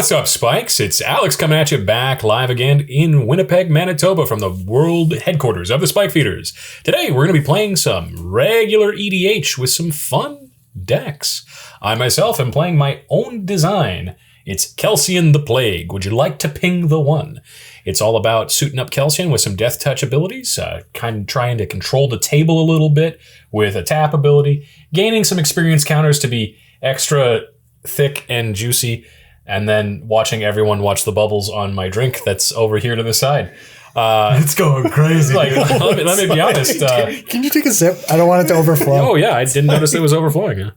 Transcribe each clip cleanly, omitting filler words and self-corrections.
What's up, Spikes? It's Alex coming at you back live again in Winnipeg, Manitoba from the world headquarters of the Spike Feeders. Today, we're going to be playing some regular EDH with some fun decks. I myself am playing my own design. It's Kelsien the Plague. Would you like to ping the one? It's all about suiting up Kelsien with some death touch abilities, kind of trying to control the table a little bit with a tap ability, gaining some experience counters to be extra thick and juicy, and then watching everyone watch the bubbles on my drink that's over here to the side. It's going crazy. Let me be honest. Can you take a sip? I don't want it to overflow. Oh, yeah. I didn't notice it was overflowing.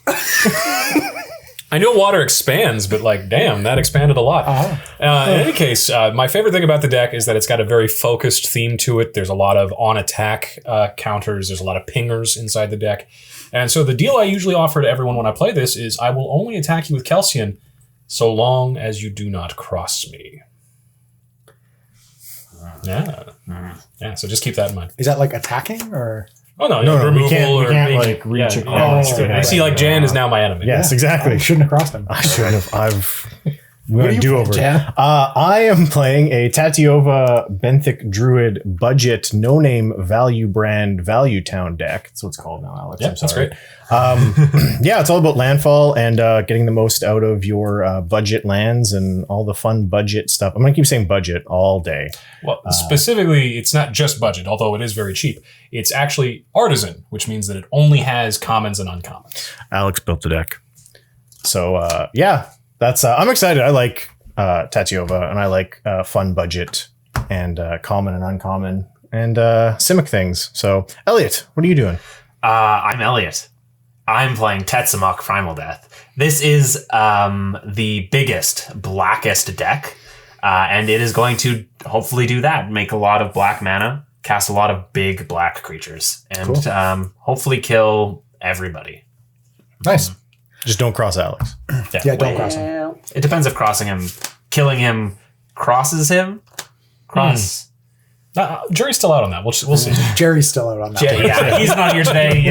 I know water expands, but damn, that expanded a lot. In any case, my favorite thing about the deck is that it's got a very focused theme to it. There's a lot of on-attack counters. There's a lot of pingers inside the deck. And so the deal I usually offer to everyone when I play this is I will only attack you with Kelsien so long as you do not cross me. Yeah, so just keep that in mind. Is that attacking or? Oh, no, removal we can't reach across. I see, Jan is now my enemy. Yes, exactly. I shouldn't have crossed him. I shouldn't have. What are you do over. I am playing a Tatyova Benthic Druid budget no-name value brand value town deck. That's what it's called now, Alex. Yeah, that's great. It's all about landfall and getting the most out of your budget lands and all the fun budget stuff. I'm going to keep saying budget all day. Well, specifically, it's not just budget, although it is very cheap. It's actually artisan, which means that it only has commons and uncommons. Alex built the deck. So, that's I'm excited. I like Tatyova, and I like fun budget and common and uncommon and Simic things. So, Elliot, what are you doing? I'm Elliot. I'm playing Tetzimoc Primal Death. This is the biggest, blackest deck, and it is going to hopefully do that. Make a lot of black mana, cast a lot of big black creatures, and hopefully kill everybody. Nice. Just don't cross Alex. Yeah, don't cross him. It depends if killing him crosses him. Jury's still out on that. We'll see. Jerry's still out on that. Yeah, he's not here today.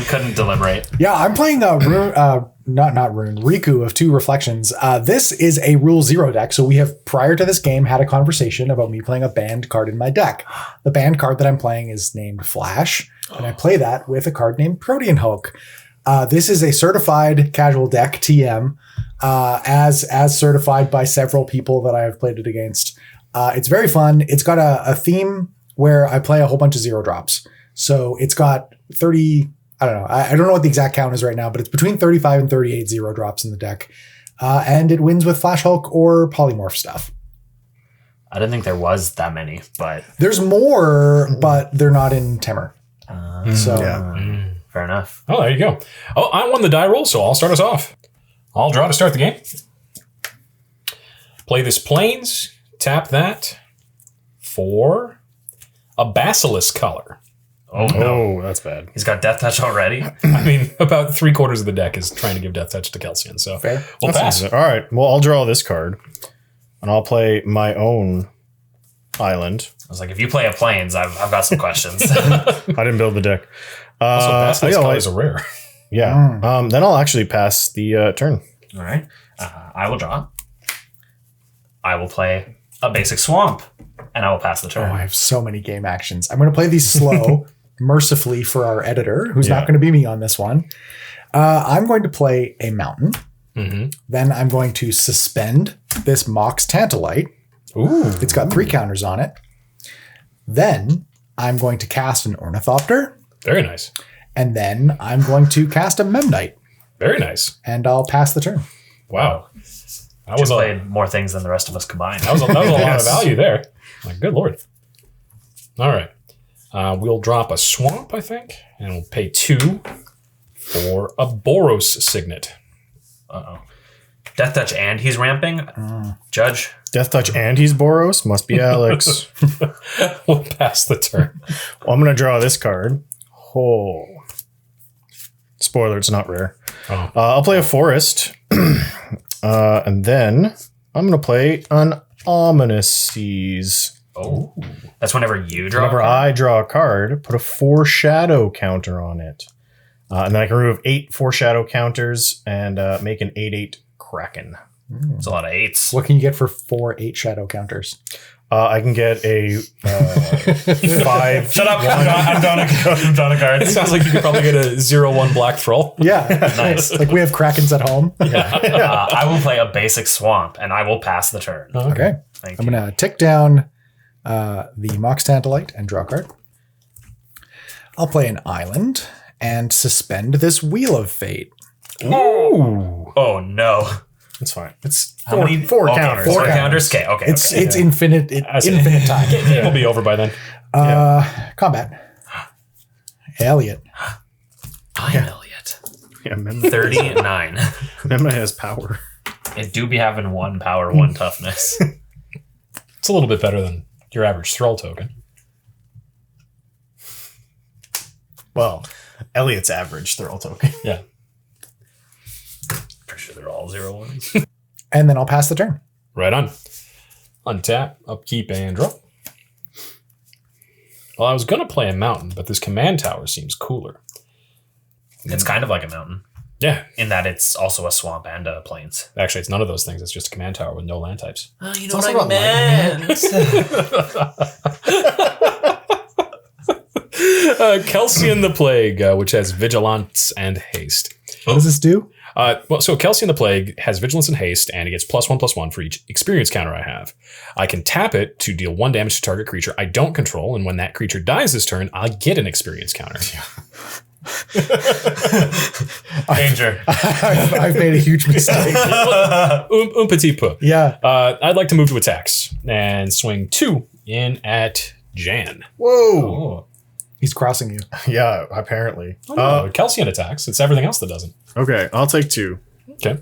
Couldn't deliberate. Yeah, I'm playing Riku of Two Reflections. This is a Rule 0 deck. So we have, prior to this game, had a conversation about me playing a banned card in my deck. The banned card that I'm playing is named Flash, and I play that with a card named Protean Hulk. This is a certified casual deck, TM, as certified by several people that I have played it against. It's very fun. It's got a theme where I play a whole bunch of 0 drops. So it's got 30, I don't know. I don't know what the exact count is right now, but it's between 35 and 38 0 drops in the deck. And it wins with Flash Hulk or Polymorph stuff. I didn't think there was that many, but... There's more, but they're not in Temur. Fair enough. Oh, there you go. Oh, I won the die roll, so I'll start us off. I'll draw to start the game. Play this Plains. Tap that for a Basilisk color. Oh, no. That's bad. He's got Death Touch already. I mean, about 3/4 of the deck is trying to give Death Touch to Kelsien, so fair. We'll pass. All right. Well, I'll draw this card, and I'll play my own island. I was like, if you play a Plains, I've got some questions. I didn't build the deck. Also, Basilisk colors are rare. Yeah. Then I'll actually pass the turn. All right. I will draw. I will play a basic swamp, and I will pass the turn. Oh, I have so many game actions. I'm going to play these slow, mercifully for our editor, who's not going to be me on this one. I'm going to play a mountain. Mm-hmm. Then I'm going to suspend this Mox Tantalite. Ooh. It's got 3 counters on it. Then I'm going to cast an Ornithopter. Very nice. And then I'm going to cast a Memnite. Very nice. And I'll pass the turn. Wow. That was played more things than the rest of us combined. That was a lot of value there. Like, good Lord. All right. We'll drop a swamp, I think, and we'll pay 2 for a Boros Signet. Uh-oh. Death Touch and he's ramping? Judge? Death Touch and he's Boros? Must be Alex. We'll pass the turn. Well, I'm going to draw this card. Oh. Spoiler, it's not rare. Oh. I'll play a forest. And then I'm going to play an Ominous Seas. Oh. That's whenever you draw Whenever I draw a card, put a foreshadow counter on it. And then I can remove 8 foreshadow counters and make an 8/8 Kraken. It's a lot of 8s. What can you get for 4 8 shadow counters? I can get a 5. Shut up! I'm drawing a card. It sounds like you could probably get a 0/1 black troll. Yeah. Nice. Like we have Krakens at home. I will play a basic swamp, and I will pass the turn. Okay. Thank I'm you. going to tick down the Mox Tantalite and draw a card. I'll play an island and suspend this Wheel of Fate. Ooh. Oh no! That's fine. It's How four, many? four Okay, counters. Four Yeah. counters. Okay. Okay. It's okay. it's infinite infinite time. It will be over by then. Combat. Elliot. I'm Elliot. Yeah, Memma, 39. Memma has power. It do be having 1 power, 1 toughness. It's a little bit better than your average Thrall token. Well, Elliot's average Thrall token. Yeah. Pretty sure they're all 0/1s. And then I'll pass the turn. Right on. Untap, upkeep, and draw. Well, I was going to play a mountain, but this command tower seems cooler. It's kind of like a mountain Yeah. in that it's also a swamp and a plains. Actually, it's none of those things. It's just a command tower with no land types. Oh, you know what I meant. Kelsien the Plague, which has Vigilance and Haste. What does this do? So Kelsien the Plague has Vigilance and Haste, and it gets +1/+1 for each experience counter I have. I can tap it to deal 1 damage to target creature I don't control, and when that creature dies this turn, I get an experience counter. Danger. I've made a huge mistake. Petit peu. Yeah. I'd like to move to attacks and swing 2 in at Jan. Whoa. Oh. He's crossing you. Yeah, apparently. Kelsien attacks. It's everything else that doesn't. Okay, I'll take 2. Okay.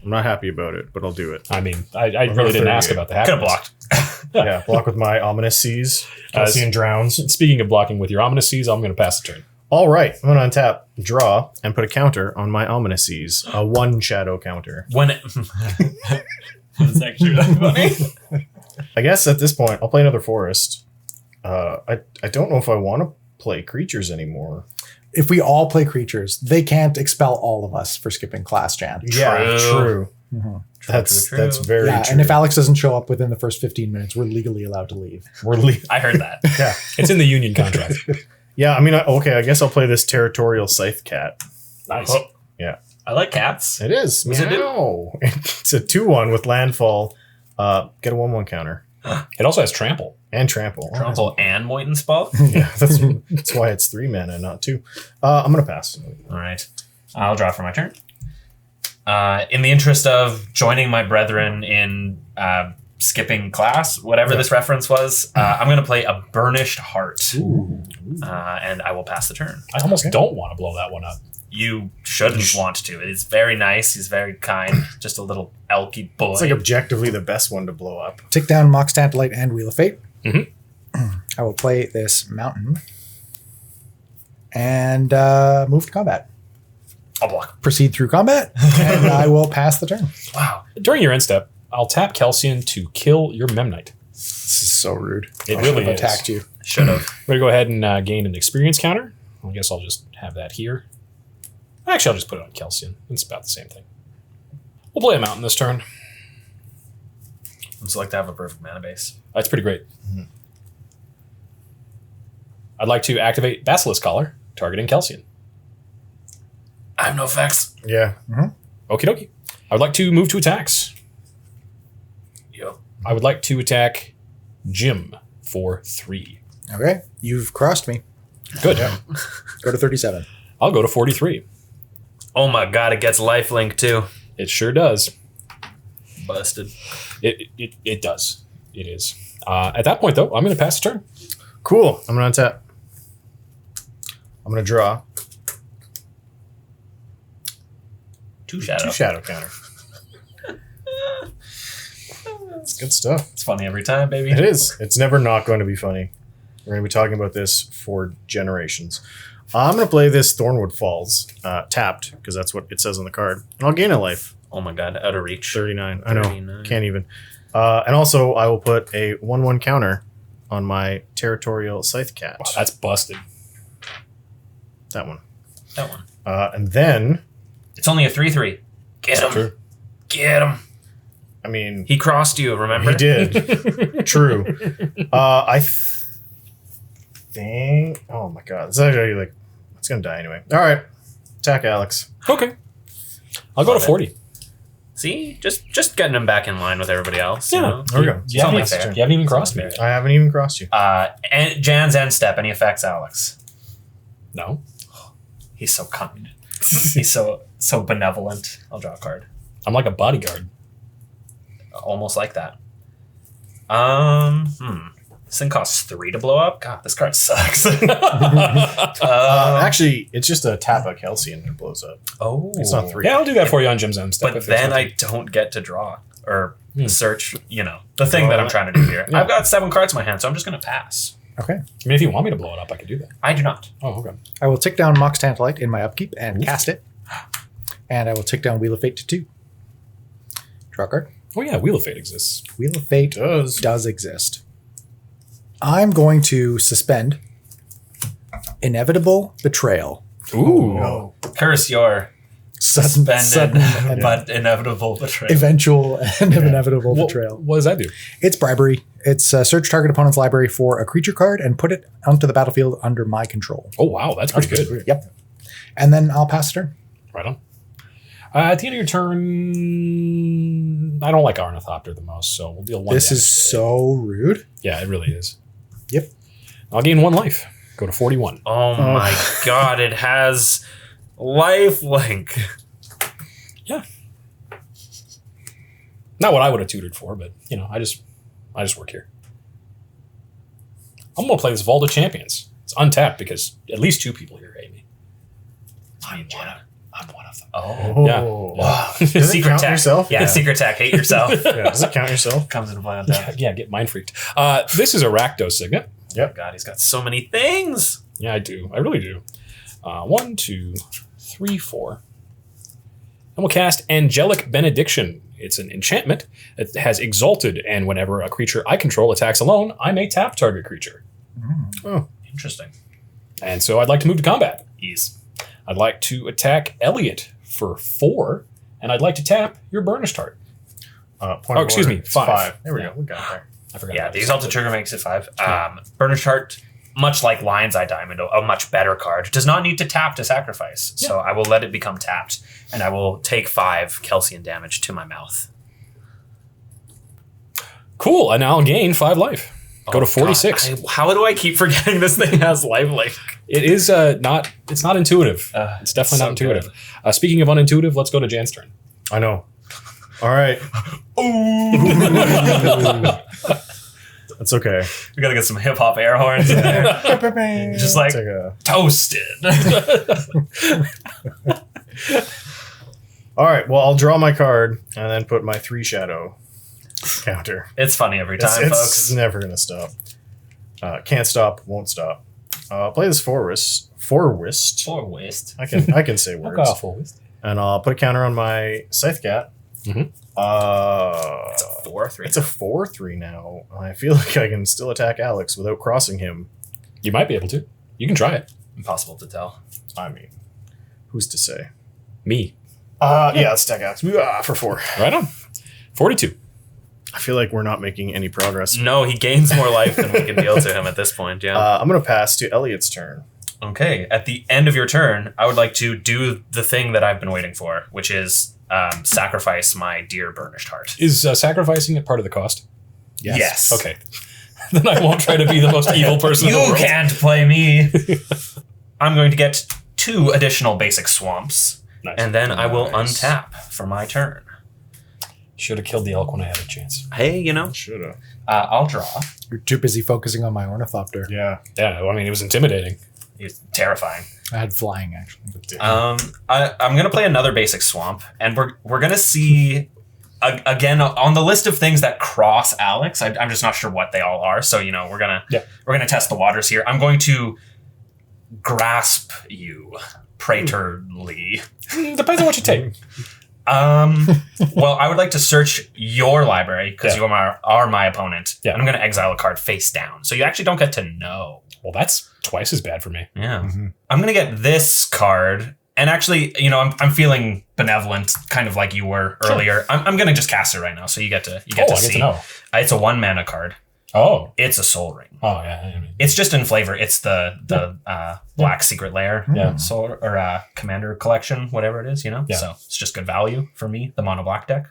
I'm not happy about it, but I'll do it. I mean, I really didn't ask about the Could have happiness. blocked. Yeah, block with my Ominous Seas. Kelsien drowns. Speaking of blocking with your Ominous Seas, I'm going to pass the turn. All right, I'm going to untap, draw, and put a counter on my Ominous Seas. A 1 shadow counter. When it... That's actually really funny. I guess at this point, I'll play another forest. I don't know if I want to play creatures anymore. If we all play creatures, they can't expel all of us for skipping class, Jan. Yeah, true. Mhm. That's true. very Yeah, true. and if Alex doesn't show up within the first 15 minutes, we're legally allowed to leave. I heard that. Yeah, It's in the union contract. yeah. I mean, okay. I guess I'll play this Territorial Scythe Cat. Nice. Oh, Yeah, I like cats. it is. What's it do? Meow. It's a 2/1 with landfall. Get a 1/1 counter It also has trample. and trample. Trample and Moiten Spell. Yeah, that's why it's 3 mana, not 2. I'm gonna pass. All right. I'll draw for my turn. In the interest of joining my brethren in skipping class, whatever this reference was, I'm going to play a Burnished Heart. And I will pass the turn. I almost don't want to blow that one up. You shouldn't want to. It's very nice. He's very kind. Just a little elky boy. It's like objectively the best one to blow up. Tick down Mox Tantalite and Wheel of Fate. Mhm. I will play this mountain and move to combat. I'll block. Proceed through combat, and I will pass the turn. Wow. During your end step, I'll tap Kelsien to kill your Memnite. This is so rude. It I really should have is. attacked you. Should have. We're going to go ahead and gain an experience counter. I guess I'll just have that here. Actually, I'll just put it on Kelsien. It's about the same thing. We'll play a mountain this turn. I'd just like to have a perfect mana base. That's pretty great. I'd like to activate Basilisk Collar, targeting Kelsien. I have no effects. Yeah. Okie dokie. I would like to move to attacks. Yep. I would like to attack Jim for 3. Okay, you've crossed me. Good. Go to 37. I'll go to 43. Oh my god, it gets lifelink too. It sure does. Busted. It does. It is. At that point, though, I'm going to pass the turn. Cool. I'm gonna untap. I'm gonna draw 2 shadow. 2 shadow counter. It's good stuff. It's funny every time, baby. It is. It's never not going to be funny. We're going to be talking about this for generations. I'm going to play this Thornwood Falls tapped because that's what it says on the card. And I'll gain a life. Oh my god, out of reach. 39. I know. 39. Can't even. And also, I will put a 1/1 counter on my Territorial Scythe Cat. Wow, that's busted. That one. That one. And then It's only a 3/3. Get him. True. Get him. I mean, He crossed you, remember? he did. True. I think. Oh my god, it's actually like it's gonna die anyway. All right, attack Alex. Okay. I'll go to 40. See? Just getting him back in line with everybody else. Yeah. You know? There we go. You haven't, fair. you haven't even crossed me. I haven't even crossed you. And Jan's end step, any effects, Alex? No. He's so kind. He's so benevolent. I'll draw a card. I'm like a bodyguard. Almost like that. This thing costs 3 to blow up. God, this card sucks. Actually, it's just a tap a Kelsien that blows up. Oh, It's not 3. Yeah, I'll do that for you on Jim's own step. But if there's then nothing. I don't get to draw or search. You know, the thing that I'm trying to do here. Yeah. I've got 7 cards in my hand, so I'm just going to pass. Okay. I mean, if you want me to blow it up, I could do that. I do not. Oh, okay. I will tick down Mox Tantalite in my upkeep and cast it. And I will tick down Wheel of Fate to 2. Draw a card. Oh, yeah, Wheel of Fate exists. Wheel of Fate does exist. I'm going to suspend Inevitable Betrayal. Ooh. No. Curse your suspended but inevitable betrayal. Eventual and inevitable What, betrayal. what does that do? It's bribery. It's search target opponent's library for a creature card and put it onto the battlefield under my control. Oh, wow, that's pretty good. Yep. And then I'll pass a turn. Right on. At the end of your turn, I don't like Ornithopter the most, so we'll deal 1 This damage is to it. so rude. Yeah, it really is. Yep. I'll gain 1 life. Go to 41. Oh my god, it has lifelink. Yeah. Not what I would have tutored for, but you know, I just work here. I'm gonna play this Vault of Champions. It's untapped because at least 2 people here hate me. I'm one of them. Oh. Yeah. Wow. Does it Secret count tech. yourself? Yeah, secret tech. Hate yourself. Yeah, does it count yourself? Comes into play on that. Yeah, get mind freaked. This is a Rakdos Signet. God, he's got so many things. Yeah, I do. I really do. 1, 2, 3, 4. And we'll cast Angelic Benediction. It's an enchantment. It has Exalted, and whenever a creature I control attacks alone, I may tap target creature. Oh, Interesting. And so I'd like to move to combat. Ease. I'd like to attack Elliot for 4, and I'd like to tap your Burnished Heart. point Oh, of excuse order. me, It's 5. There we Yeah. go. We got there. I forgot. Yeah, about the that. Exalted Trigger makes it 5. Burnished Heart, much like Lion's Eye Diamond, a much better card, does not need to tap to sacrifice. So I will let it become tapped, and I will take 5 Kelsien damage to my mouth. Cool, and I'll gain 5 life. Go to 46. God, how do I keep forgetting this thing has lifelink? It is not. It's not intuitive. It's definitely so not intuitive. Speaking of unintuitive, let's go to Jan's turn. I know. All right. That's okay. We gotta get some hip hop air horns in there. Just like Take a- toasted. All right. Well, I'll draw my card and then put my 3 shadow counter. It's funny every time, It's folks. never gonna stop. Can't stop. Won't stop. Play this forest. Forest. Poor waste. I can say words. Awful. And I'll put a counter on my Scythe Cat. Mhm. It's a 4/3. It's a 4/3 now. I feel like I can still attack Alex without crossing him. You might be able to. You can try it. Impossible to tell. I mean, who's to say? Me. Yeah, let's attack Alex. For 4. Right on. 42. I feel like we're not making any progress. No, he gains more life than we can deal to him at this point, yeah. I'm going to pass to Elliot's turn. Okay, at the end of your turn, I would like to do the thing that I've been waiting for, which is sacrifice my dear Burnished Heart. Is sacrificing it part of the cost? Yes. Okay. Then I won't try to be the most evil person in the You world. can't play me. I'm going to get 2 additional basic swamps, Nice. and then I will Nice. untap for my turn. Should have killed the elk when I had a chance. Hey, you know, Should have. I'll draw. You're too busy focusing on my Ornithopter. Yeah. Yeah, well, I mean, it was intimidating. It's terrifying. I had flying, actually. I'm gonna play another basic swamp, and we're gonna see again on the list of things that cross Alex. I'm just not sure what they all are. So we're gonna test the waters here. I'm going to grasp you, praetorly. Depends on what you take. Well, I would like to search your library because Yeah. you are my opponent. Yeah. And I'm going to exile a card face down, so you actually don't get to know. Well, that's twice as bad for me. Yeah. Mhm. I'm going to get this card And actually, I'm feeling benevolent, kind of like you were earlier. I'm gonna just cast it right now, so you get to see. Get to know. It's a 1 mana card. Oh, it's a Soul Ring. Oh yeah. It's just in flavor. It's the Black Secret Lair, Soul or Commander Collection, whatever it is. Yeah. So it's just good value for me. The mono black deck.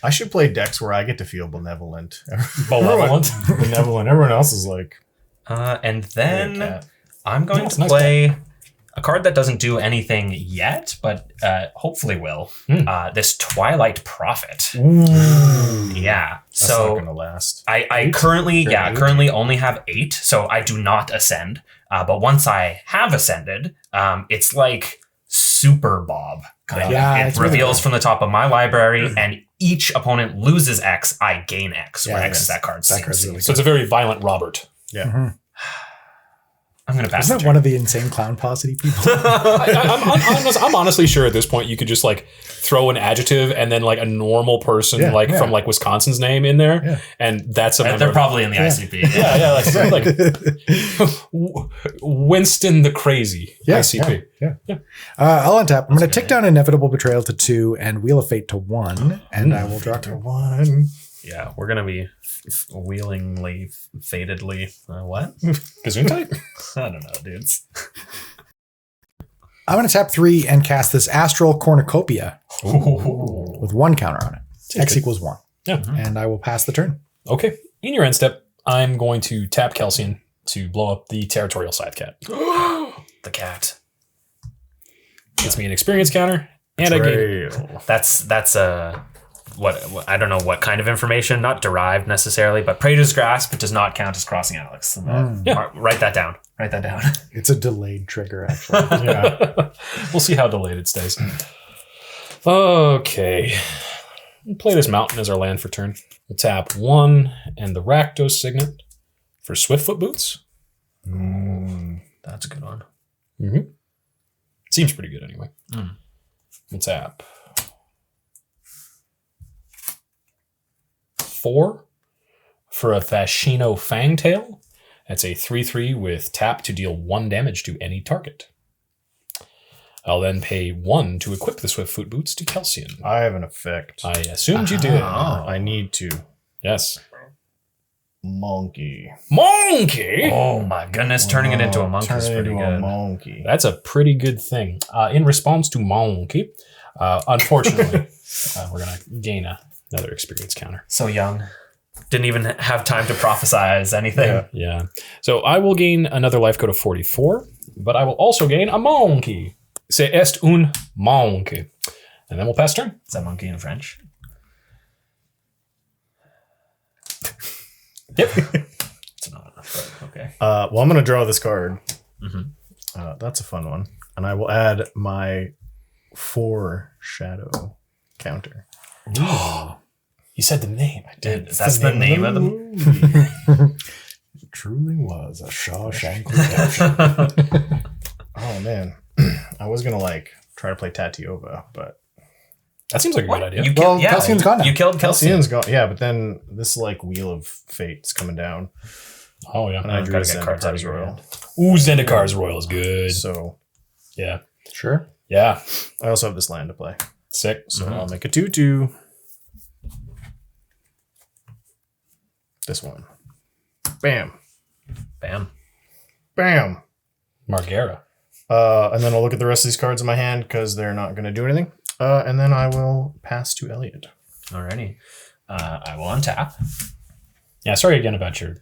I should play decks where I get to feel benevolent. Benevolent. Everyone else is like. And then I'm going to play a card that doesn't do anything yet, but hopefully will. This Twilight Prophet. Ooh. Yeah. That's so not gonna last. I currently only have 8, so I do not ascend. But once I have ascended, it's like Super Bob. It reveals from the top of my library, and each opponent loses X, I gain X. Where X is that card's really so it's a very violent Robert. Yeah. Mm-hmm. I'm going to pass. Isn't that one of the insane clown posse people? I'm honestly sure at this point you could just like throw an adjective and then like a normal person from like Wisconsin's name in there, and that's a member. They're probably in the ICP. Like Winston the Crazy ICP. I'll untap. I'm going to tick down Inevitable Betrayal to 2 and Wheel of Fate to 1, and I will draw to 1. Yeah, we're going to be wheelingly, fatedly, what? Gesundheit? I don't know, dudes. I'm going to tap 3 and cast this Astral Cornucopia with 1 counter on it. X equals 1. Yeah. And I will pass the turn. Okay. In your end step, I'm going to tap Kelsien to blow up the Territorial Scythe Cat. The cat. Gets me an experience counter, and I gain. That's a... What I don't know what kind of information, not derived necessarily, but Praetor's Grasp, it does not count as crossing Alex. Write that down. Write that down. It's a delayed trigger, actually. We'll see how delayed it stays. Okay. We'll play this mountain as our land for turn. We'll tap 1 and the Rakdos Signet for Swiftfoot Boots. That's a good one. Mm-hmm. Seems pretty good anyway. We'll tap 4 for a Fashino Fangtail. That's a 3/3 with tap to deal 1 damage to any target. I'll then pay 1 to equip the Swiftfoot Boots to Kelsien. I have an effect. I assumed you did. I need to. Yes. Monkey. Oh my goodness, turning it into a monkey is pretty good. Monkey. That's a pretty good thing. In response to monkey, unfortunately, we're going to gain another experience counter. So young. Didn't even have time to prophesize anything. Yeah. So I will gain another life code of 44, but I will also gain a monkey. C'est est un monkey. And then we'll pass turn. Is that monkey in French? Yep. It's not, but okay. Well, I'm going to draw this card. That's a fun one. And I will add my 4 shadow counter. You said the name. I did. That's the name of the movie. It truly was a Shawshank Redemption. Oh, man. I was going to try to play Tatyova, but... That seems like a good idea. Kelsien's gone now. You killed Kelsien. Kelsien's gone. Yeah, but then this Wheel of Fate's coming down. Oh, yeah. And I drew get cards out of your Royal. hand. Ooh, Zendikar's Royal is good. So... Yeah. Sure. Yeah. I also have this land to play. Sick. So I'll make a 2/2. This one. Bam. Bam. Bam. Margera. And then I'll look at the rest of these cards in my hand because they're not going to do anything. And then I will pass to Elliot. Alrighty. I will untap. Yeah, sorry again about your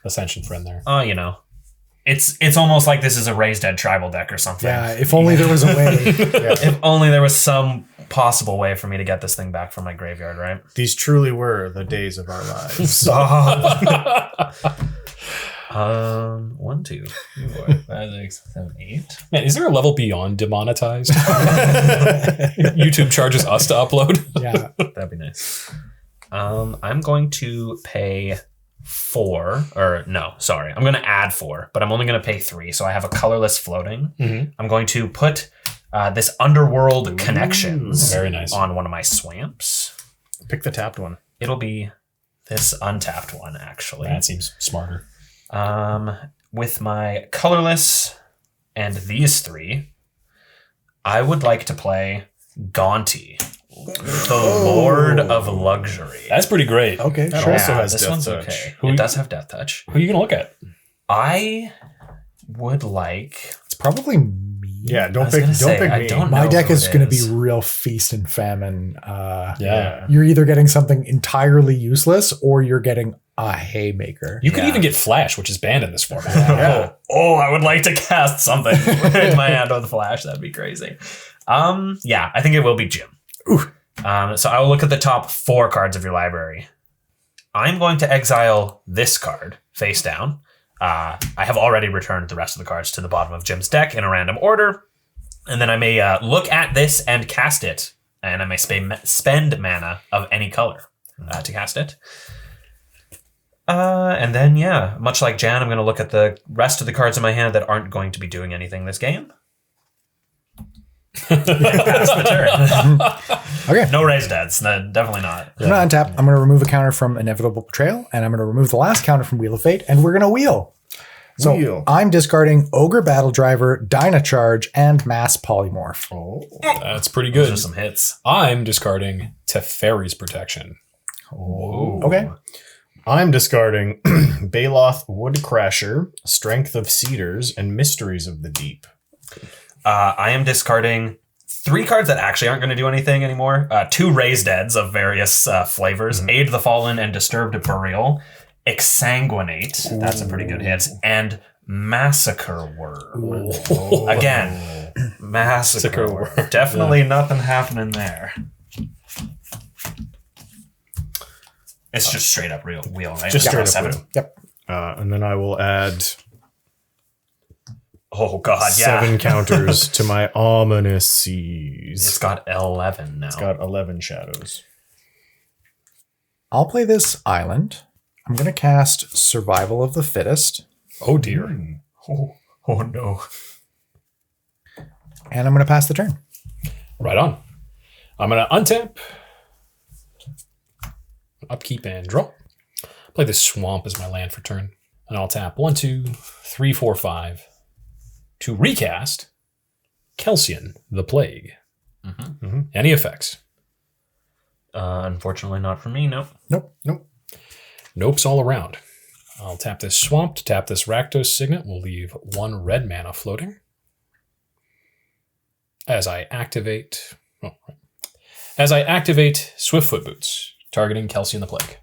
Ascension friend there. Oh, it's almost like this is a Raised Dead tribal deck or something. Yeah, if only there was a way. If only there was some possible way for me to get this thing back from my graveyard, right? These truly were the days of our lives. 1, 2, 3, 4, 5, 6, 7, 8. Man, is there a level beyond demonetized? YouTube charges us to upload. Yeah. That'd be nice. I'm going to pay 4, I'm going to add 4, but I'm only going to pay 3, so I have a colorless floating. I'm going to put this Underworld Connections very nice on one of my swamps. Pick the tapped one. It'll be this untapped one, actually. That seems smarter. With my colorless and these 3, I would like to play Gaunty, the Lord of Luxury. That's pretty great. Okay, That sure. also has this Death one's Touch. okay. Who- It does have Death Touch. Who are you going to look at? I would like... It's probably me. Yeah, I don't was pick. gonna Don't say, pick I me. don't My know deck who is it going to be is. real feast and famine. Yeah. You're either getting something entirely useless or you're getting a haymaker. You could Yeah. even get Flash, which is banned in this format. Yeah. Oh, I would like to cast something in my hand with Flash. That'd be crazy. Yeah, I think it will be Jim. Ooh. So I will look at the top 4 cards of your library. I'm going to exile this card face down. I have already returned the rest of the cards to the bottom of Jim's deck in a random order. And then I may look at this and cast it. And I may spend mana of any color to cast it. And then, yeah, much like Jan, I'm going to look at the rest of the cards in my hand that aren't going to be doing anything this game. Pass the turn. Okay. No raise deads. No, definitely not. I'm going to untap. I'm going to remove a counter from Inevitable Betrayal, and I'm going to remove the last counter from Wheel of Fate, and we're going to wheel. So Wheel. I'm discarding Ogre Battle Driver, Dynacharge, and Mass Polymorph. Oh. That's pretty Those good. are some hits. I'm discarding Teferi's Protection. Okay. I'm discarding Baloth Woodcrasher, Strength of Cedars, and Mysteries of the Deep. I am discarding 3 cards that actually aren't going to do anything anymore. 2 raised deads of various flavors. Aid the Fallen and Disturbed Burial. Exsanguinate. That's a pretty good hit. And Massacre Worm. Again, Massacre Worm. Definitely nothing happening there. It's just straight up real wheel, right? Just straight up 7. wheel. Yep. And then I will add Oh, God, yeah. 7 counters to my Ominous Seas. It's got 11 now. It's got 11 shadows. I'll play this island. I'm going to cast Survival of the Fittest, Oh, dear. Oh, no. and I'm going to pass the turn. Right on. I'm going to untap, upkeep, and draw. Play this Swamp as my land for turn. And I'll tap 1, 2, 3, 4, 5 to recast Kelsien, the Plague. Any effects? Unfortunately, not for me, nope. Nope. Nopes all around. I'll tap this Swamp to tap this Rakdos Signet. We'll leave 1 red mana floating. As I activate Swiftfoot Boots, targeting Kelsien the Plague.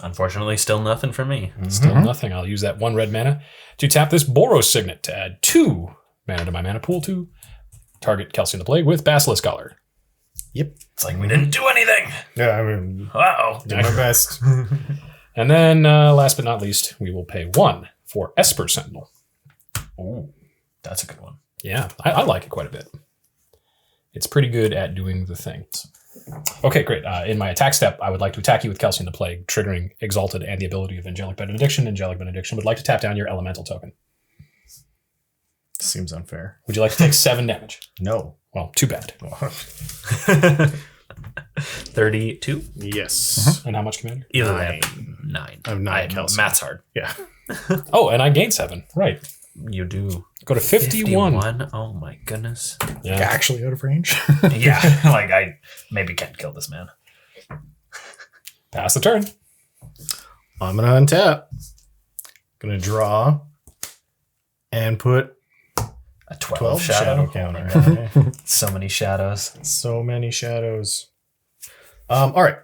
Unfortunately, still nothing for me. Still nothing. I'll use that 1 red mana to tap this Boros Signet to add 2 mana to my mana pool to target Kelsien the Plague with Basilisk Collar. Yep. It's like we didn't do anything. Yeah, I mean, Uh-oh. did my best. And then, last but not least, we will pay 1 for Esper Sentinel. Ooh, that's a good one. Yeah, I like it quite a bit. It's pretty good at doing the things. Okay, great. In my attack step, I would like to attack you with Kelsien the Plague, triggering Exalted and the ability of Angelic Benediction. Angelic Benediction would like to tap down your elemental token. Seems unfair. Would you like to take 7 damage? No. Well, too bad. 32? Yes. And how much, Commander? Either 9. way. 9. I'm 9 Kelsien. Math's hard. Yeah. Oh, and I gained 7. Right. You do. Go to 51. Oh my goodness. Yeah. Actually out of range. Yeah, like I maybe can't kill this man. Pass the turn. I'm going to untap. Going to draw and put A 12, 12 shadow. shadow counter. Okay. So many shadows. So many shadows. All right.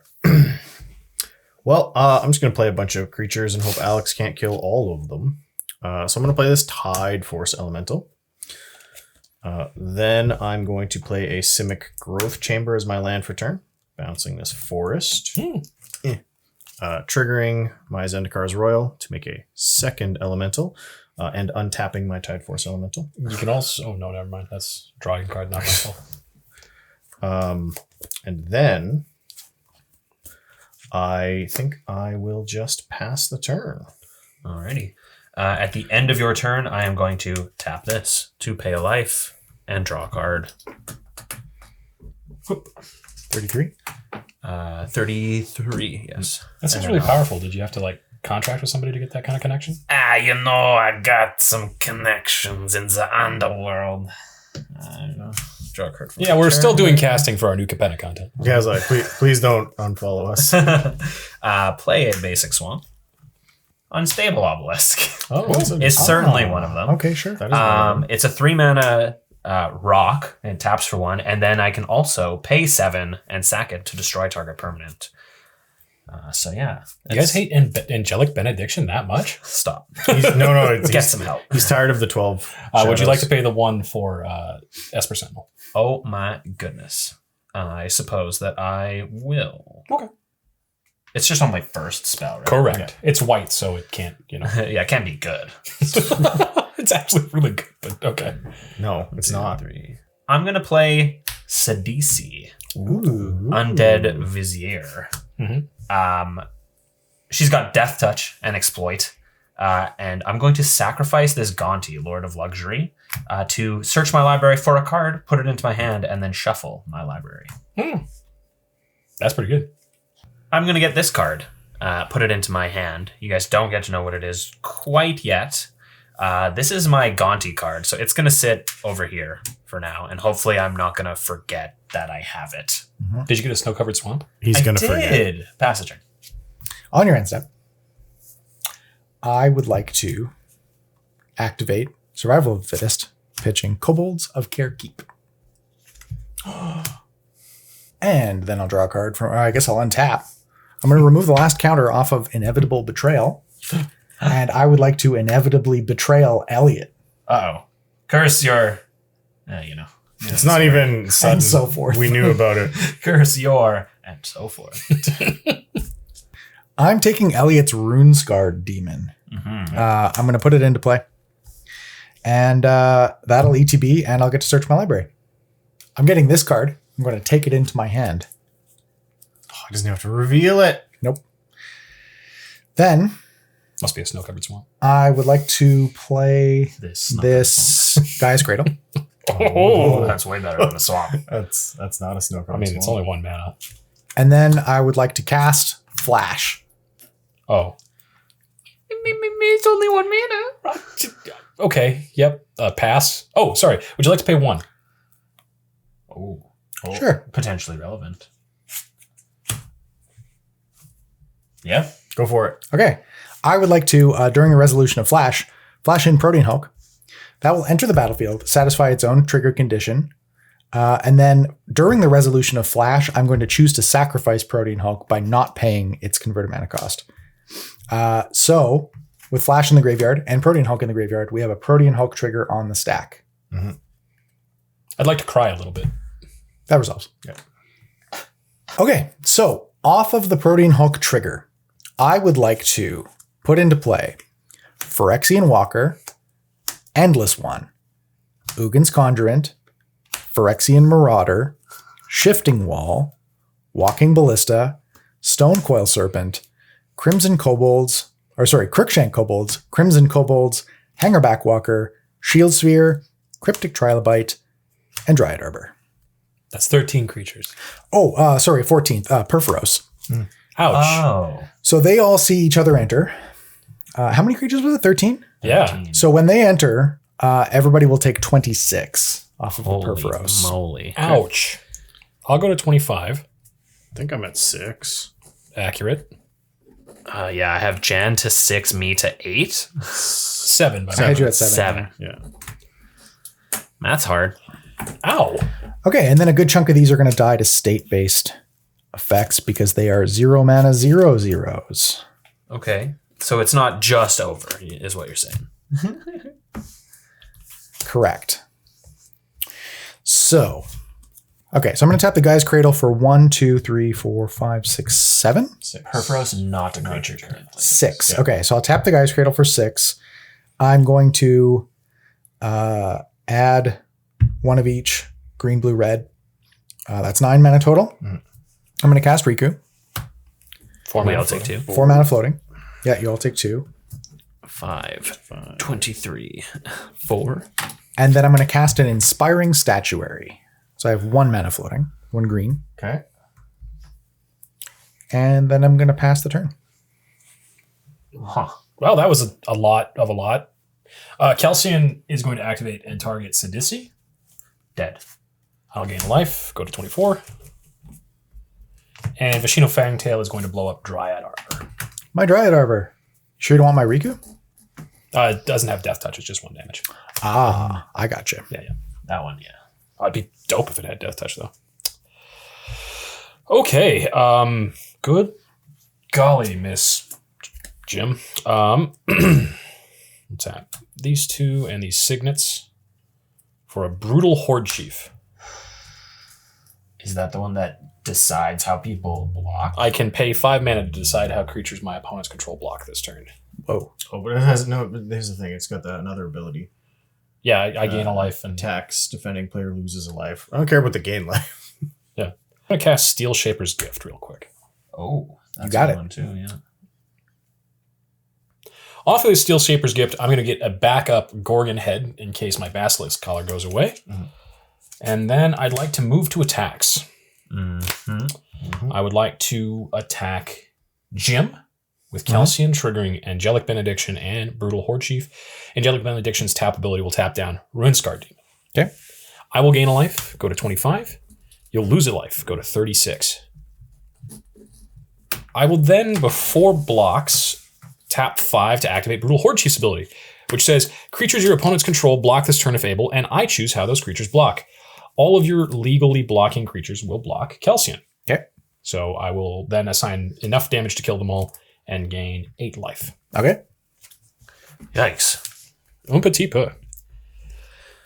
Well, I'm just going to play a bunch of creatures and hope Alex can't kill all of them. So I'm going to play this Tide Force Elemental. Then I'm going to play a Simic Growth Chamber as my land for turn. Bouncing this Forest. Triggering my Zendikar's Royal to make a second Elemental. And untapping my Tide Force Elemental. You can also... Oh, no, never mind. That's drawing card, not my fault. And then I think I will just pass the turn. Alrighty. At the end of your turn, I am going to tap this to pay a life and draw a card. 33. 33, yes. That seems really powerful. Did you have to, like, contract with somebody to get that kind of connection? You know, I got some connections in the underworld. I don't know. Draw a card. From Yeah, we're still doing casting for our new Capenna content. You guys like, please don't unfollow us. Play a basic swamp. Unstable Obelisk Oh, is certainly one of them. Okay, sure. That is one of them. It's a 3-mana rock, and it taps for 1, and then I can also pay 7 and sack it to destroy target permanent. So yeah, You guys hate Angelic Benediction that much? Stop. No, Get some help. He's tired of the 12. Would you like to shadows. pay the 1 for Esper Sentinel? Oh my goodness. I suppose that I will. Okay. It's just on my first spell, right? Correct. It's white, so it can't, Yeah, it can be good. It's actually really good, but okay. No, it's not. 3. I'm gonna play Sidisi, Ooh. Undead Vizier. She's got Death Touch and Exploit, and I'm going to sacrifice this Gonti, Lord of Luxury, to search my library for a card, put it into my hand, and then shuffle my library. That's pretty good. I'm going to get this card, put it into my hand. You guys don't get to know what it is quite yet. This is my Gonti card, so it's going to sit over here for now, and hopefully I'm not going to forget that I have it. Did you get a snow-covered swamp? He's going to forget. Did. Pass the turn. On your end step, I would like to activate Survival of the Fittest, pitching Kobolds of Carekeep. And then I'll draw a card from, or I guess I'll untap. I'm going to remove the last counter off of Inevitable Betrayal. And I would like to inevitably betrayal Elliot. Uh-oh. Curse your... It's not even sudden. And so forth. We knew about it. Curse your... And so forth. I'm taking Elliot's Runescarred Demon. I'm going to put it into play. And that'll ETB, and I'll get to search my library. I'm getting this card. I'm going to take it into my hand. Oh, I doesn't have to reveal it. Nope. Then Must be a snow-covered swamp. I would like to play This Guy's Cradle. Oh, that's way better than the swamp. That's not a snow I mean, it's only 1 mana. And then I would like to cast Flash. Oh. It's only 1 mana. Okay, yep. Pass. Oh, sorry. Would you like to pay 1? Oh, Sure. Potentially relevant. Yeah. Go for it. Okay. I would like to, during the resolution of Flash in Protean Hulk. That will enter the battlefield, satisfy its own trigger condition. And then during the resolution of Flash, I'm going to choose to sacrifice Protean Hulk by not paying its converted mana cost. So with Flash in the graveyard and Protean Hulk in the graveyard, we have a Protean Hulk trigger on the stack. I'd like to cry a little bit. That resolves. Yeah. Okay, so off of the Protean Hulk trigger, I would like to put into play Phyrexian Walker, Endless One, Ugin's Conjurant, Phyrexian Marauder, Shifting Wall, Walking Ballista, Stone Coil Serpent, Crookshank Kobolds, Crimson Kobolds, Hangerback Walker, Shield Sphere, Cryptic Trilobite, and Dryad Arbor. That's 13 creatures. 14th, Perforos. Ouch. Oh. So they all see each other enter. How many creatures was it? 13? Yeah. So when they enter, everybody will take 26 off of the Holy Perforos. moly. Ouch. I'll go to 25. I think I'm at 6. Accurate. Yeah, I have Jan to 6, me to 8. 7 by I had you at 7. Yeah. That's hard. Ow. Okay, and then a good chunk of these are going to die to state-based effects because they are 0 mana 0/0s. Okay. So it's not just over, is what you're saying. Correct. So, okay, so I'm going to tap the Guy's Cradle for 1, 2, 3, 4, 5, 6, 7? 6. Perforos not a creature currently. 6. Yeah. Okay, so I'll tap the Guy's Cradle for 6. I'm going to add one of each, green, blue, red. That's 9 mana total. I'm going to cast Riku. 4 We mana. all take 2. 4 mana floating. Yeah, you all take 2. 5. 23. 4. And then I'm going to cast an Inspiring Statuary. So I have 1 mana floating, 1 green. Okay. And then I'm going to pass the turn. Huh. Well, that was a lot of a lot. Kelsien is going to activate and target Sidisi. Dead. I'll gain a life, go to 24. And Vashino Fangtail is going to blow up Dryad Arbor. My Dryad Arbor. Sure you don't want my Riku? It doesn't have death touch, it's just 1 damage. Ah, I got you. Yeah. That one, yeah. I'd be dope if it had death touch, though. Okay, good golly, Miss Jim. What's that? These 2 and these signets for a brutal horde chief. Is that the one that decides how people block? I can pay 5 mana to decide how creatures my opponents control block this turn. Whoa. Oh, but it has no. But here's the thing: it's got that another ability. Yeah, I gain a life and Attacks, defending player loses a life. I don't care about the gain life. I'm gonna cast Steel Shaper's Gift real quick. Oh, that's You got a it. one too, yeah. Off of the Steel Shaper's Gift, I'm gonna get a backup Gorgon head in case my Basilisk collar goes away. Mhm. And then I'd like to move to attacks. Mm-hmm. I would like to attack Jim with Kelsien, triggering Angelic Benediction and Brutal Horde Chief. Angelic Benediction's tap ability will tap down Ruinscar Demon. Okay. I will gain a life, go to 25. You'll lose a life, go to 36. I will then, before blocks, tap 5 to activate Brutal Horde Chief's ability, which says, creatures your opponents control block this turn if able, and I choose how those creatures block. All of your legally blocking creatures will block Kelsien. Okay. So I will then assign enough damage to kill them all and gain 8 life. Okay. Yikes. Un petit peu.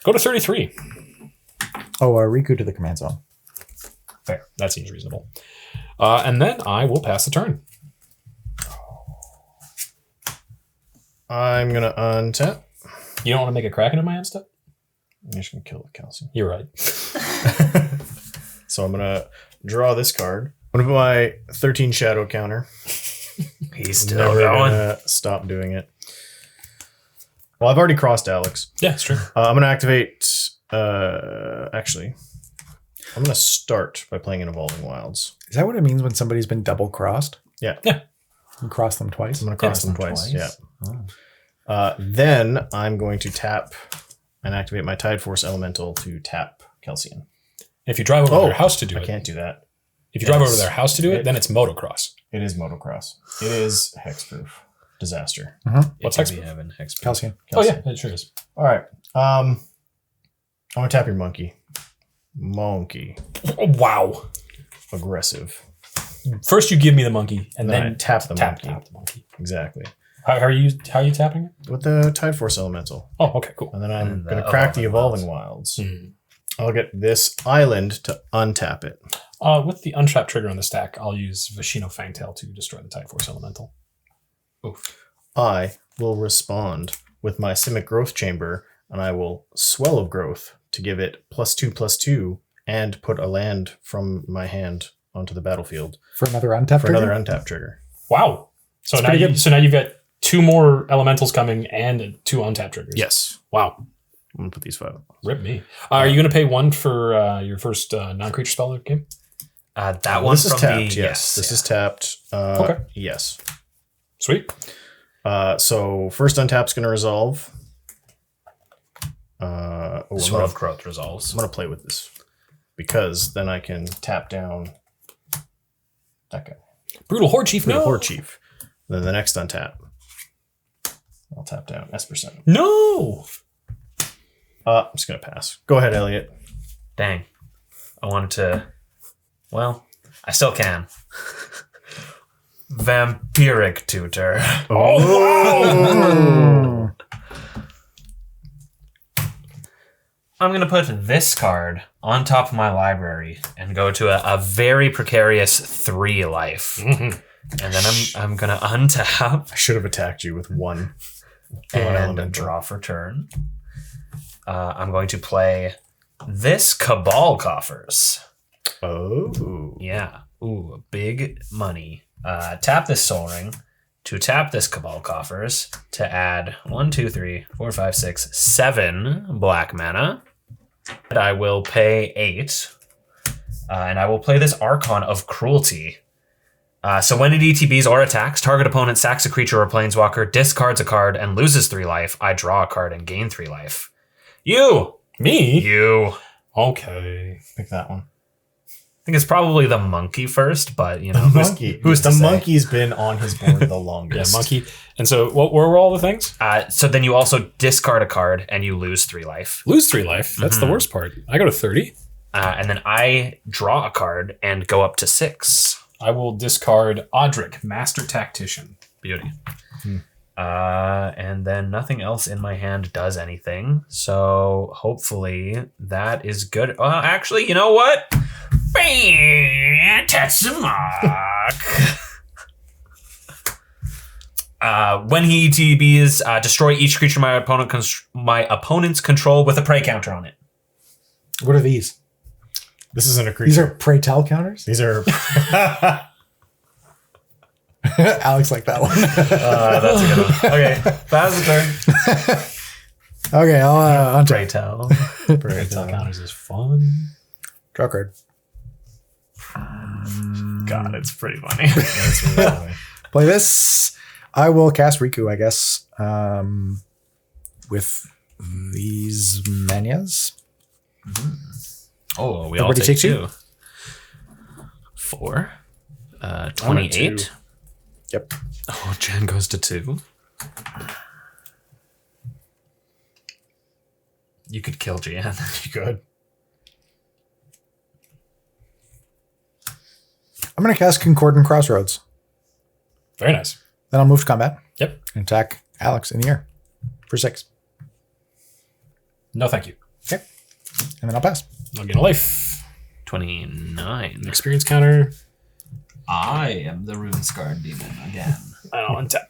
Go to 33. Oh, Riku to the command zone. Fair. That seems reasonable. And then I will pass the turn. I'm gonna untap. You don't want to make a Kraken in my hand step? I'm just gonna kill the Kelsien. You're right. So I'm gonna draw this card. I'm gonna put my 13 shadow counter. He's still Never going. gonna stop doing it. Well, I've already crossed Alex. Yeah, it's true. I'm gonna activate. Actually, I'm gonna start by playing an Evolving Wilds. Is that what it means when somebody's been double crossed? Yeah. You cross them twice? I'm gonna cross them cross twice. them twice. Yeah. Then I'm going to tap and activate my Tide Force Elemental to tap Kelsien. If you drive over to their house to do I it, can't do that. if you drive over to their house to do it, then it's motocross. It is motocross. It is hexproof. Disaster. What's It could hexproof? be heaven, hexproof. Kelsien. Oh yeah, it sure is. All right. I'm gonna tap your monkey. Monkey. Oh, wow. Aggressive. First you give me the monkey, and Then I then tap the monkey. tap the monkey. Exactly. How are you tapping it? With the Tide Force Elemental. Oh, okay, cool. And then I'm And the gonna crack the Evolving Evolving Wilds. Mhm. I'll get this island to untap it. With the untrap trigger on the stack, I'll use Vashino Fangtail to destroy the Tide Force Elemental. Oof. I will respond with my Simic Growth Chamber, and I will Swell of Growth to give it +2/+2 and put a land from my hand onto the battlefield For another untap for trigger? another untap trigger. Wow. So That's now, pretty good. so now you've got 2 more elementals coming and 2 untapped triggers. Yes. Wow. I'm going to put these 5. Rip me. Are you going to pay 1 for your first non-creature spell of the game? That one This is from tapped, the yes. This is tapped. Okay. Yes. Sweet. So first untap's going to resolve. I'm Sword of Growth resolves. going to play with this because then I can tap down that guy. Brutal Horde Chief, For the no. Horde Chief. Then the next untap, I'll tap down Esper. No. I'm just going to pass. Go ahead, Elliot. Dang. I wanted to. Well, I still can. Vampiric Tutor. Oh! I'm going to put this card on top of my library and go to a very precarious 3 life. Mhm. And then I'm going to untap I should have attacked you with one. and elemental. draw for turn. I'm going to play this Cabal Coffers. Oh. Yeah. Ooh, big money. Tap this Soul Ring to tap this Cabal Coffers to add 1, 2, 3, 4, 5, 6, 7 black mana. And I will pay 8. And I will play this Archon of Cruelty. So when it ETBs or attacks, target opponent sacks a creature or planeswalker, discards a card, and loses 3 life. I draw a card and gain 3 life. You! Me? You! Okay. Pick that one. I think it's probably the monkey first, but you know, Monkey. who's the to say? monkey's been on his board the Yeah, longest. monkey. And so what were all the things? So then you also discard a card and you lose 3 life. Lose 3 life. That's the worst part. I go to 30. And then I draw a card and go up to 6. I will discard Audric, Master Tactician. Beauty. And then nothing else in my hand does anything. So hopefully that is good. Actually, you know what? Tetzimoc. When he ETBs, destroy each creature my opponent's control with a prey counter on it. What are these? This isn't a creature. These are pray tell counters? These are. Alex liked that one. That's a good one. Okay, that's the turn. Okay, I'll on Pray tell. Pray tell counters is fun. draw a card. God, it's pretty funny. That's really funny. Play this. I will cast Riku, I guess, with these manias. Oh, we all Everybody take take 2. 4. 28. Yep. Oh, Jen goes to 2. You could kill Jan. You good? I'm going to cast Concordant Crossroads. Very nice. Then I'll move to combat Yep. and attack Alex in the air for 6. No, thank you. Okay. And then I'll pass. I'll get a life. 29. Experience counter. I am the Rune Scarred Demon again. I'll untap.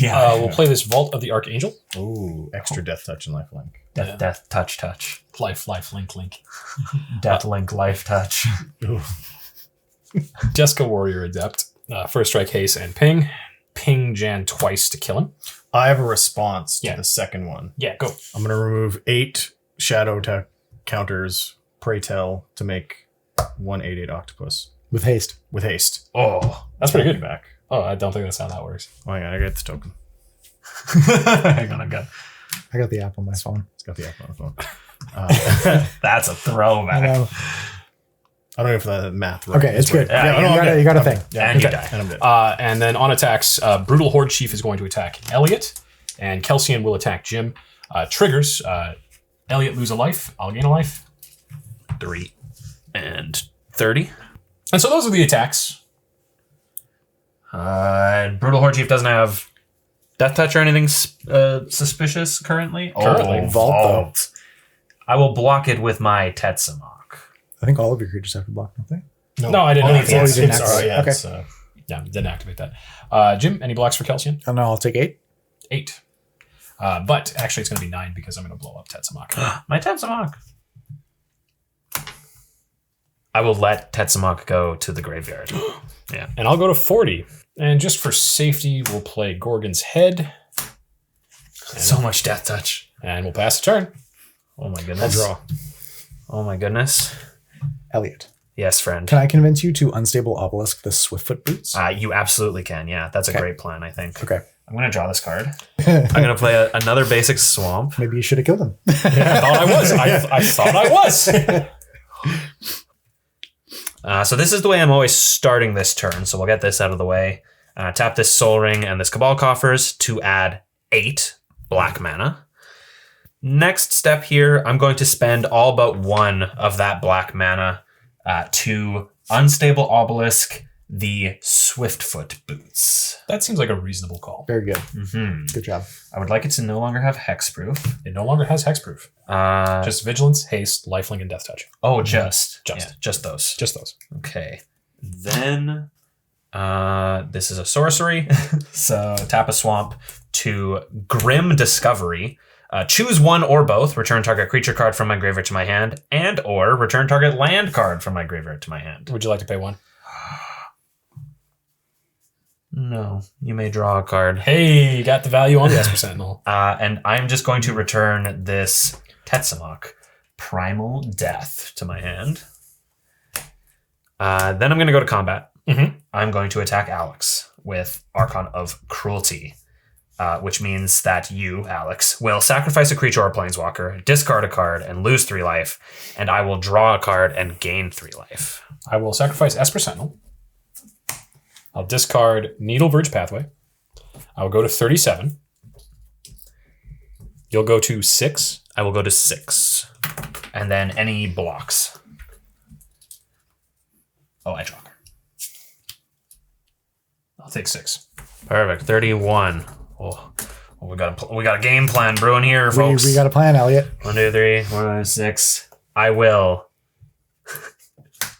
Yeah. We'll play this Vault of the Archangel. Ooh, extra death touch and lifelink. Death, touch. Life, link. Death link, life touch. Jessica Warrior Adept. First strike, haste, and ping. Ping Jan twice to kill him. I have a response to Yeah. the second one. Yeah, go. I'm going to remove 8 shadow counters, pray tell, to make 1/8/8 octopus With haste. with haste. Oh, that's pretty Take good. it back. Oh, I don't think that's how that works. Oh, yeah, I got the token. Hang on, I got. I got the app on my phone. It's got the app on the phone. That's a throwback. I know. I don't know if that math right. Okay, it's is right. good. Yeah, Yeah, no, I'm dead. you got a I'm thing. dead. Yeah, And you okay. die. And I'm dead. And then on attacks, Brutal Horde Chief is going to attack Elliot, and Kelsien will attack Jim. Triggers, Elliot lose a life, I'll gain a life. 3 and 30. And so those are the attacks. Brutal Horde Chief doesn't have death touch or anything suspicious currently. Currently. Vault, I will block it with my Tetzimoc. I think all of your creatures have to block, don't they? No, I didn't. only It's, the it's, didn't it's, activate. yeah, Okay. it's, yeah, didn't activate that. Jim, any blocks for Kelsien? Oh, no, I'll take 8. 8. But actually, it's going to be 9 because I'm going to blow up Tetzimoc. My Tetzimoc. I will let Tetzimoc go to the graveyard. Yeah. And I'll go to 40. And just for safety, we'll play Gorgon's Head. So much death touch. And we'll pass the turn. Oh my I'll goodness. draw. Oh my goodness. Elliot. Yes, friend. Can I convince you to Unstable Obelisk the Swiftfoot Boots? You absolutely can. Yeah, that's a Okay. great plan, I think. Okay. I'm going to draw this card. I'm going to play another basic swamp. Maybe you should have killed him. I thought I was. I thought I was. So this is the way I'm always starting this turn. So we'll get this out of the way. Tap this Soul Ring and this Cabal Coffers to add 8 black mana. Next step here, I'm going to spend all but 1 of that black mana to Unstable Obelisk the Swiftfoot Boots. That seems like a reasonable call. Very good. Mm-hmm. Good job. I would like it to no longer have hexproof. It no longer has hexproof. Just vigilance, haste, lifelink, and death touch. Just those. Just those. Okay. Then this is a sorcery. So tap a swamp to Grim Discovery. Choose one or both. Return target creature card from my graveyard to my hand, and or return target land card from my graveyard to my hand. Would you like to pay 1? No, you may draw a card. Hey, you got the value on the Esper Sentinel. And I'm just going to return this Tetzimoc Primal Death to my hand. Then I'm going to go to combat. Mhm. I'm going to attack Alex with Archon of Cruelty. which means that you, Alex, will sacrifice a creature or planeswalker, discard a card, and lose 3 life, and I will draw a card and gain 3 life. I will sacrifice Esper Sentinel. I'll discard Needle Verge Pathway. I will go to 37. You'll go to 6. I will go to 6. And then any blocks. Oh, I draw. I'll take 6. Perfect. 31. Oh, we got a game plan brewing here, folks. We got a plan, Elliot. 1, 2, 3, 4, 6. I will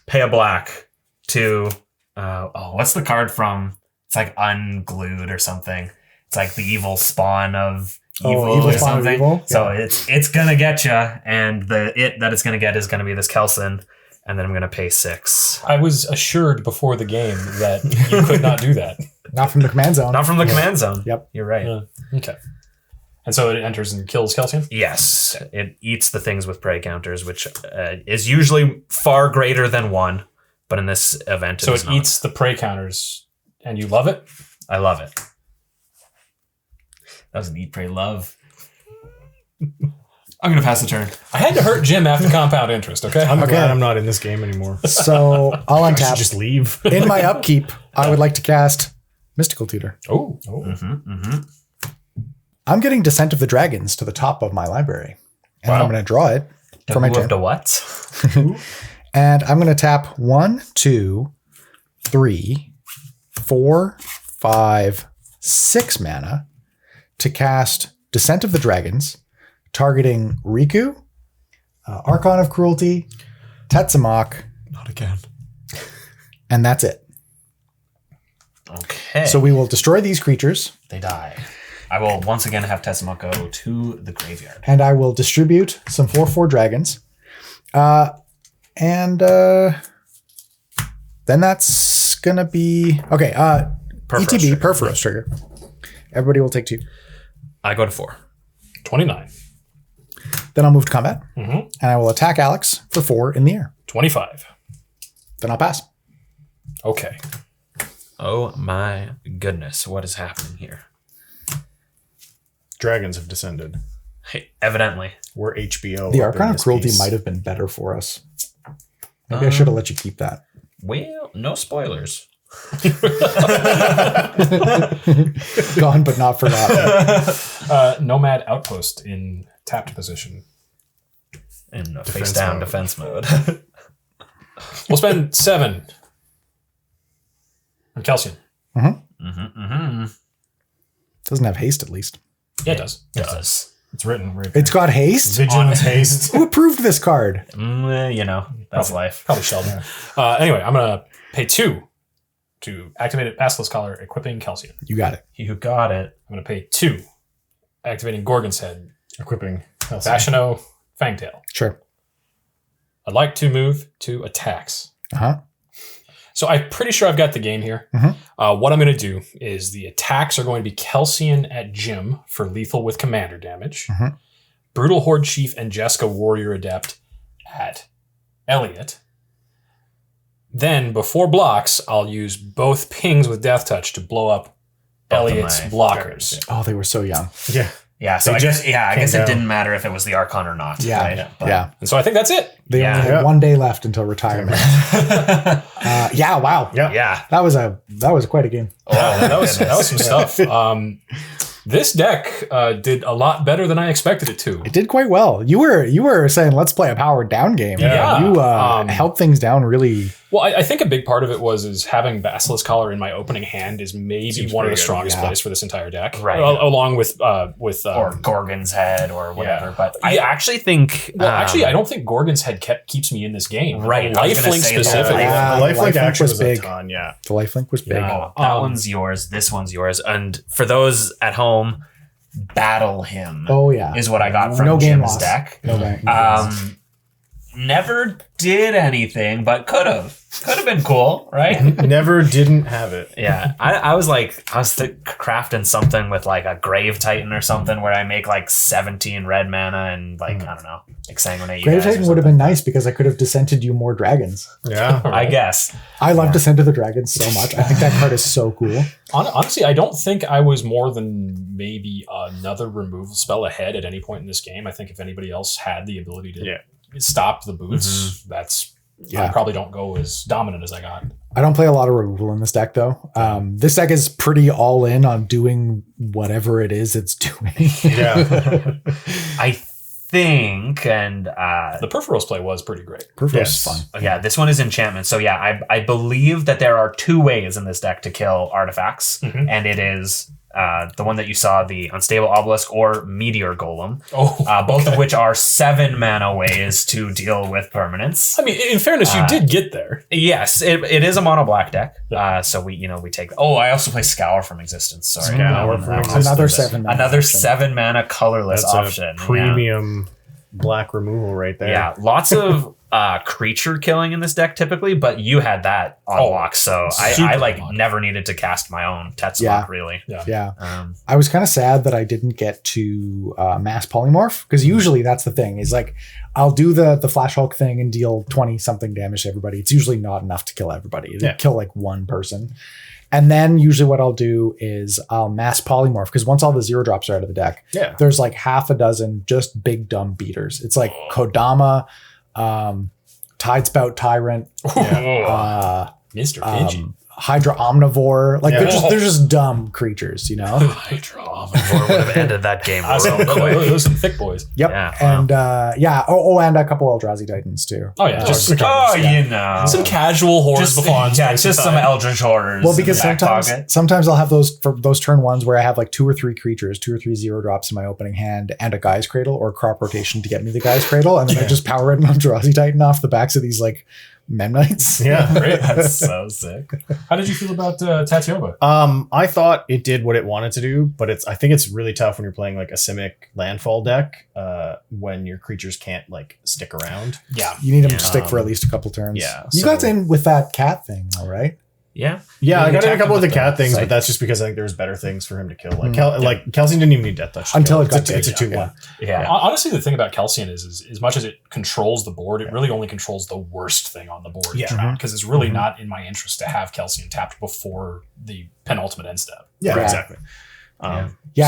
pay a black to what's the card from? It's like Unglued or something. It's like the evil spawn of evil or Spawn of something. Evil? So it's gonna get you, and that it's gonna get is gonna be this Kelsien, and then I'm gonna pay 6. I was assured before the game that you could not do that. Not from the command zone. Not from the command zone. Yep. You're right. Yeah. Okay. And so it enters and kills Kelsien? Yes, it eats the things with prey counters, which is usually far greater than 1, but in this event, So is it not. eats the prey counters, and you love it? I love it. That was an eat, pray, love. I'm gonna pass the turn. I had to hurt Jim after compound interest, okay? I'm glad I'm not in this game anymore. So I'll I should untap. just leave. In my upkeep, I would like to cast Mystical Tutor. Oh. I'm getting Descent of the Dragons to the top of my library. And I'm going to draw it for my turn. The what? And I'm going to tap 1, 2, 3, 4, 5, 6 mana to cast Descent of the Dragons, targeting Riku, Archon of Cruelty, Tetzimoc, Not again. and that's it. Okay. So we will destroy these creatures, they die. I will once again have Tetzimoc go to the graveyard. and I will distribute some 4/4 dragons. And then that's going to be... Okay, Perforos ETB, trigger. Perforos trigger. Everybody will take 2. I go to 4. 29. Then I'll move to combat, Mm-hmm. and I will attack Alex for 4 in the air. 25. Then I'll pass. Okay. Oh my goodness, what is happening here? Dragons have descended. Hey, evidently. We're HBO. The up in Archon of this Cruelty piece. might have been better for us. Maybe I should have let you keep that. Well, no spoilers. Gone but not forgotten. Nomad Outpost in tapped position. In Defense face down mode. defense mode. We'll spend 7 on Kelsien. Doesn't have haste, at least. Yeah, it does. Does. It's written right It's got haste? Vigilance haste. Who approved this card? You know, that's life. Probably Sheldon. Anyway, I'm going to pay 2 to activate a Basilisk Collar, equipping Kelsien. You got it. You got it. I'm going to pay 2, activating Gorgon's Head, Equipping. Kelsien. Bashano, Fangtail. Sure. I'd like to move to attacks. Uh-huh. So I'm pretty sure I've got the game here. What I'm going to do is the attacks are going to be Kelsien at Jim for lethal with commander damage. Brutal Horde Chief and Jessica Warrior Adept at Elliot. Then before blocks, I'll use both pings with Death Touch to blow up Both of Elliot's my blockers. Oh, they were so young. Yeah. Yeah, so They I just guess it came down. didn't matter if it was the Archon or not. Yeah. Right? But- Yeah. And so I think that's it. They Yeah. only had Yeah. 1 day left until retirement. Yeah, wow. Yeah. Yeah. That was quite a game. Oh, that was some stuff. This deck did a lot better than I expected it to. It did quite well. You were saying let's play a powered down game. Yeah. You helped things down really. Well, I think a big part of it is having Basilisk Collar in my opening hand is maybe Seems one of the pretty good. strongest Yeah. plays for this entire deck, Right. Along with Or Gorgon's Head or whatever. Yeah. But I Yeah. actually think... I don't think Gorgon's Head keeps me in this game. Right, I was gonna Lifelink say that. specifically. Yeah. The lifelink Lifelink action was was big. a ton, yeah. The lifelink was big. Yeah. that one's yours. This one's yours. And for those at home, battle him. Oh yeah. Is what I got from No game Jim's loss. deck. No game. never did anything, but could have been cool, right? Never didn't have it. Yeah, I was crafting something with like a Grave Titan or something where I make like 17 red mana and like I don't know, exsanguinate you Grave guys. Titan would have been nice because I could have dissented you more dragons. Yeah. I guess. I love Descent of the Dragons so much. I think that card is so cool. Honestly, I don't think I was more than maybe another removal spell ahead at any point in this game. I think if anybody else had the ability to stop the boots, I probably don't go as dominant as I got. I don't play a lot of removal in this deck, though. This deck is pretty all in on doing whatever it is it's doing. Yeah. I think, and The Perforos play was pretty great. Perforos Yes. is fun. yeah, this one is enchantment. So yeah, I believe that there are 2 ways in this deck to kill artifacts, and it is the one that you saw, the Unstable Obelisk or Meteor Golem, both of which are 7 mana ways to deal with permanents. I mean, in fairness, you did get there. Yes, it is a mono black deck. So we take. Oh, I also play Scour from Existence. Sorry, Scour from Existence. Another 7 mana. Another option. 7 mana colorless That's option. a premium black removal right there. Yeah, lots of creature killing in this deck typically, but you had that on lock, so I like unlocked. never needed to cast my own Tetzimoc really. Yeah. I was kind of sad that I didn't get to mass polymorph, because usually that's the thing, is like I'll do the Flash Hulk thing and deal 20 something damage to everybody. It's usually not enough to kill everybody. It'll kill like one person. And then usually what I'll do is I'll mass polymorph, because once all the 0 drops are out of the deck, there's like half a dozen just big dumb beaters. It's like Kodama, Tidespout Tyrant, Mr. Pidgey. Hydra Omnivore. Like they're just dumb creatures, you know? Hydra Omnivore would have ended that game real quick. Those are some thick boys. Yep. Yeah, And and a couple Eldrazi Titans too. Oh yeah, just some casual horrors before. just some Eldritch horrors. Well, because sometimes I'll have those turn ones where I have like 2 or 3 creatures, 2 or 3 0 drops in my opening hand, and a Guy's Cradle or crop rotation to get me the Guy's Cradle, and then I just power an Eldrazi Titan off the backs of these like Memnites. Yeah. Great. That's so sick. How did you feel about Tatyova? I thought it did what it wanted to do, but I think it's really tough when you're playing like a Simic landfall deck, when your creatures can't like stick around. Yeah. You need them to stick for at least a couple turns. Yeah. You got in with that cat thing, all right? Yeah. Yeah, I got in a attack couple of him the with cat things, the but that's just because I think there's better things for him to kill. Like Kelsien didn't even need Death Touch to Until kill. it got it's a big, 2/1. Yeah. Honestly, the thing about Kelsien is as much as it controls the board, it really only controls the worst thing on the board each round, because it's really not in my interest to have Kelsien tapped before the penultimate end step. Yeah, Right, exactly.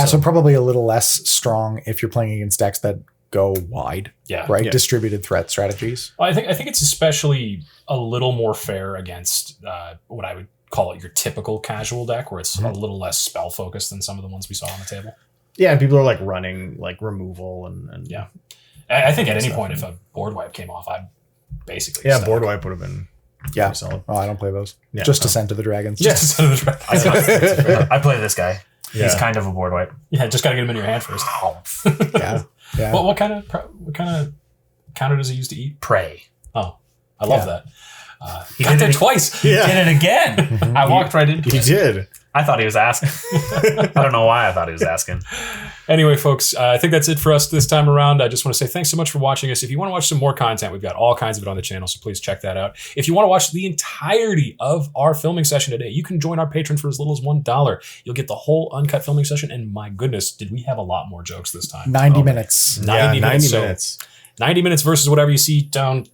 so probably a little less strong if you're playing against decks that go wide. Yeah. Right? Yeah. Distributed threat strategies. Well, I think it's especially a little more fair against what I would call it your typical casual deck, where it's a little less spell focused than some of the ones we saw on the table. Yeah, and people are like running like removal and Yeah. I think at any point, if a board wipe came off, I'd basically board wipe would have been Yeah. pretty solid. Oh, I don't play those. Yeah. Just Descent of the Dragons. Just I play this guy. He's Yeah. kind of a board wipe. yeah, just gotta get him in your hand first. Yeah. Yeah. What kind of counter does he use to eat? Prey. Oh, I love that. He Got did there it twice. Did it again. I walked right into He it. did. I thought he was asking. I don't know why I thought he was asking. Anyway, folks, I think that's it for us this time around. I just want to say thanks so much for watching us. If you want to watch some more content, we've got all kinds of it on the channel, so please check that out. If you want to watch the entirety of our filming session today, you can join our Patreon for as little as $1. You'll get the whole uncut filming session, and my goodness, did we have a lot more jokes this time. 90 minutes. 90 minutes. So minutes. 90 minutes versus whatever you see down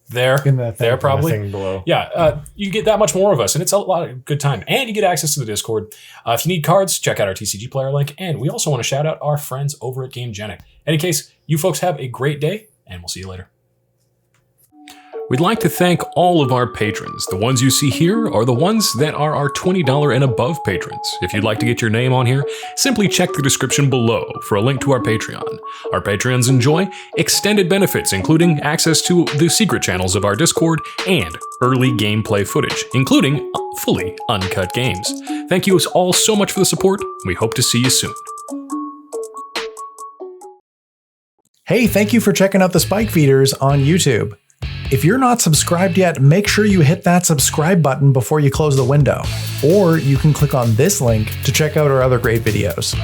there. In the thing. There, probably. Thing below. Yeah, you get that much more of us, and it's a lot of good time. And you get access to the Discord. If you need cards, check out our TCG player link. And we also want to shout out our friends over at GameGenic. In any case, you folks have a great day, and we'll see you later. We'd like to thank all of our patrons. The ones you see here are the ones that are our $20 and above patrons. If you'd like to get your name on here, simply check the description below for a link to our Patreon. Our Patreons enjoy extended benefits, including access to the secret channels of our Discord and early gameplay footage, including fully uncut games. Thank you all so much for the support. We hope to see you soon. Hey, thank you for checking out the Spike Feeders on YouTube. If you're not subscribed yet, make sure you hit that subscribe button before you close the window. Or you can click on this link to check out our other great videos.